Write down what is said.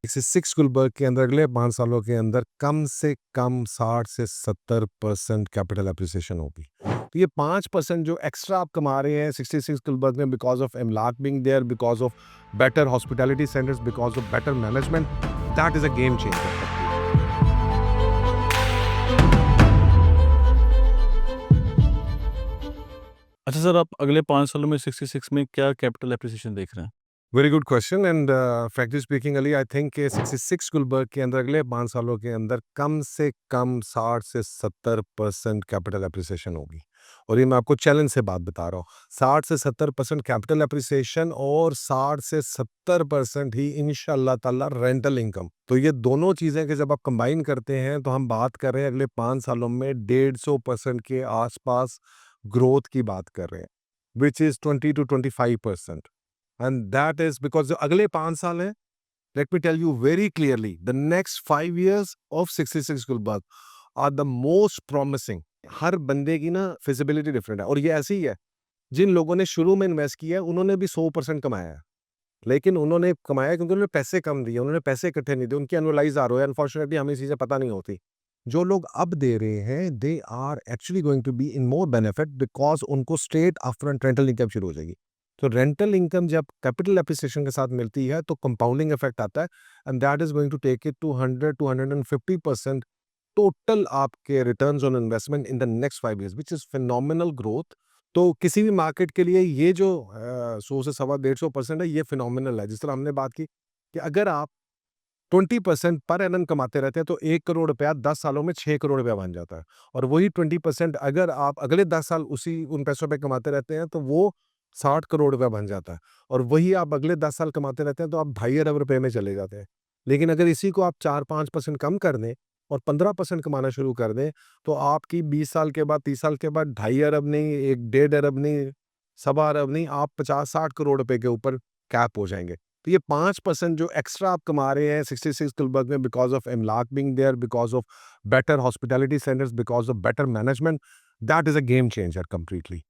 66 गुलबर्ग के अंदर अगले 5 सालों के अंदर कम से कम 60 से 70% कैपिटल एप्रिसिएशन होगी। तो ये 5% जो एक्स्ट्रा आप कमा रहे हैं 66 गुलबर्ग में because of Amlaak being there, because of better hospitality centres, because of better management, that is a game changer. अच्छा सर, आप अगले 5 सालों में 66 में क्या कैपिटल एप्रिसिएशन देख रहे हैं? Very good question and frankly speaking Ali I think कि 66 गुलबर्ग के अंदर अगले 5 सालों के अंदर कम से कम 60 से 70% कैपिटल एप्रिसिएशन होगी। और ये मैं आपको चैलेंज से बात बता रहा हूँ। 60 से 70% कैपिटल एप्रिसिएशन और 60 से 70% ही इंशाअल्लाह ताला रेंटल इनकम। तो ये दोनों चीज़ें कि जब आप कंबाइन करते हैं तो हम बात कर रहे हैं अगले 5 सालों में 150% के आसपास ग्रोथ की बात कर रहे हैं, which is 20 to 25%। And that is because जो अगले 5 साल हैं, let me tell you very clearly, the next 5 years of 66 Gulberg are the most promising. हर बंदे की ना फिजिबिलिटी डिफरेंट है और ये ऐसे ही है। जिन लोगों ने शुरू में इन्वेस्ट किया है उन्होंने भी 100% कमाया है, लेकिन उन्होंने कमाया क्योंकि उन्होंने पैसे कम दिए, उन्होंने पैसे इकट्ठे नहीं दिए, उनकी एनुअलाइज आ रहा है। अनफॉर्चुनेटली हमें चीज़ें पता नहीं होती। जो लोग अब दे रहे हैं they are actually going to be in more benefit because उनको स्ट्रेट आफ्टर रेंटल इनकम शुरू हो जाएगी। तो रेंटल इनकम जब कैपिटल एप्रिसिएशन के साथ मिलती है तो कंपाउंडिंग इफेक्ट आता है and that is going to take it to 100 to 150% total आपके returns on investment in the next 5 years, which is phenomenal growth. तो किसी भी मार्केट के लिए ये जो 100 से सवा 150% है, ये फिनोमिनल है। जिस तरह हमने बात की कि अगर आप 20% पर एनम कमाते रहते हैं तो 1 करोड़ रुपया 10 सालों में 6 करोड़ रुपया बन जाता है। और वही 20% अगर आप अगले 10 साल उसी उन पैसों पे कमाते रहते हैं तो वो 60 करोड़ रुपया बन जाता है। और वही आप अगले 10 साल कमाते रहते हैं तो आप 2.5 अरब रुपए में चले जाते हैं। लेकिन अगर इसी को आप 4-5% कम कर दें और 15% कमाना शुरू कर दें, तो आपकी 20 साल के बाद, 30 साल के बाद 2.5 अरब नहीं, 1 डेढ़ अरब नहीं, सवा अरब नहीं, आप 50-60 करोड़ रुपए के ऊपर कैप हो जाएँगे। तो ये 5% जो एक्स्ट्रा आप कमा रहे हैं 66 गुलबर्ग में because of Amlaak being there, because of better hospitality centres, because of better management, that is a game changer completely.